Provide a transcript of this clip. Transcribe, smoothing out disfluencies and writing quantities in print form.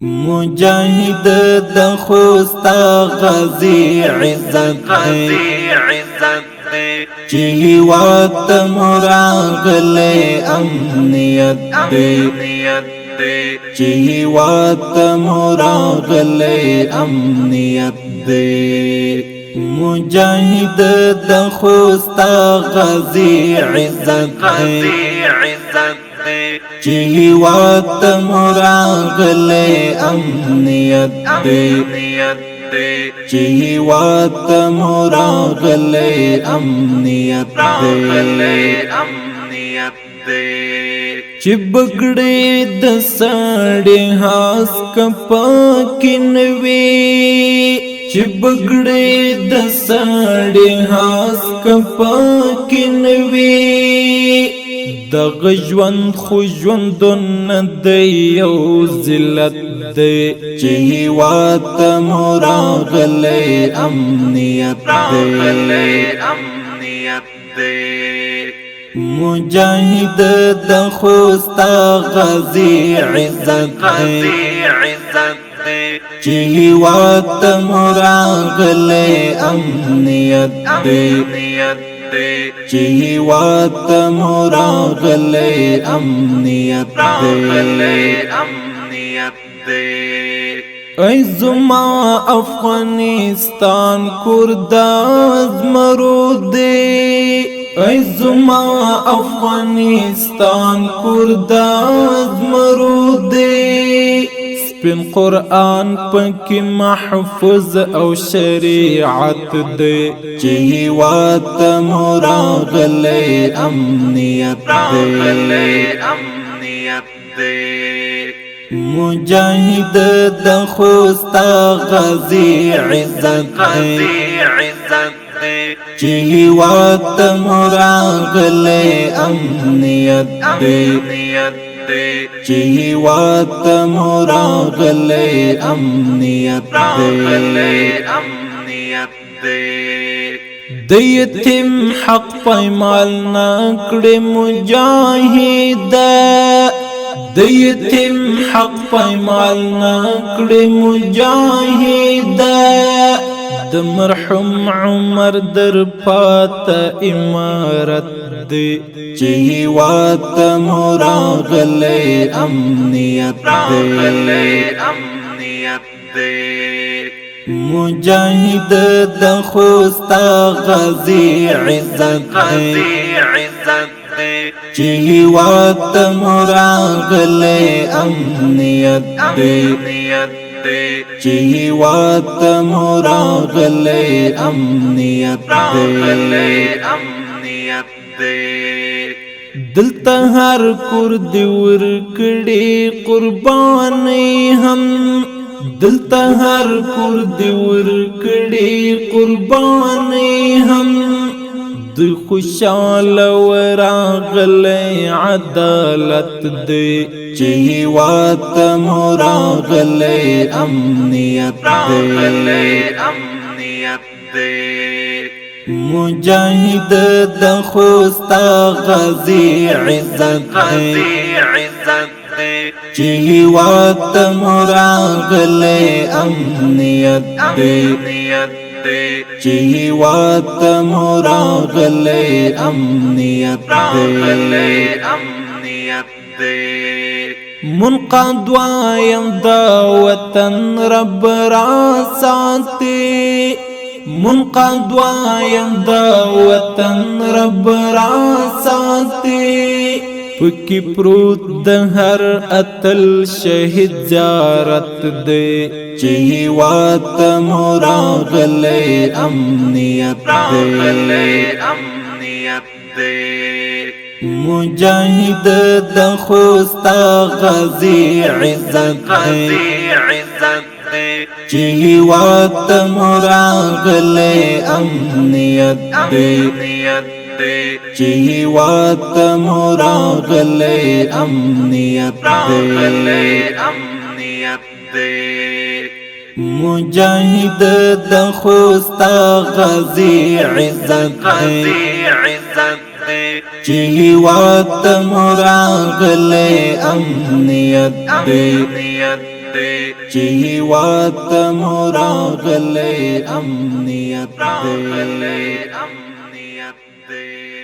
مجاهد د خوستا غازی عزت دی چی هیوات مراغلی امنیت دی چی هیوات مراغلی امنیت دی مجاهد د خوستا غازی عزت دی چی هیوات مراغلی امنیت دی چی هیوات مراغلی امنیت دی چی بگڑی د ساڑی حاسک پاکنوی چی بگڑی د ساڑی حاسک پاکنوی دغ ژوند خو ژوندون دی یو ذلت دی چی هیوات مراغلی امنیت دی مجاهد د خوستا غازی عزت دی چی هیوات مراغلی امنیت دی چی هیوات مراغلی امنیت دی ای زما افغانستان کرداز مرود ای زما افغانستان کرداز مرود سپین قرآن پکی محفوظ او شریعت دی چی هیوات مراغلی امنیت دی مجاهد د خوستا غازی عزت دی چی هیوات مراغلی امنیت دی چی هیوات مراغلی امنیت دی د یتیم حق پایمال نکړې مجاهد د یتیم حق پایمال نکړې مجاهد د مرحوم عمر در پات امارت دی چی هیوات مراغلی امنیت دی مجاهد د خوستا غازی عزت دی چی هیوات مراغلی امنیت دی چی هیوات مراغلی امنیت دی دلته هر کرد ورکړي قرباني هم دلته هر کرد ورکړي قرباني هم د خوشاله وراغلی عدالت دی چی هیوات مراغلی امنیت دی مجاهد د خوستا غازی عزت دی چی هیوات مراغلی امنیت دی چی هیوات مراغلی امنیت دی منقاد وایم دا وطن رب را ساتي منقاد وایم دا وطن رب را ساتي پکی پروت د هر اتل شهید زیارت دی چی هیوات مراغلی امنیت دی مجاهد د خوستا غازی عزت دی چی هیوات مراغلی امنیت دی چی هیوات مراغلی امنیت دی مجاهد د خوستا غازی عزت چی هیوات مراغلی امنیت دی چې هیواد ته مو راغلی امنیت دی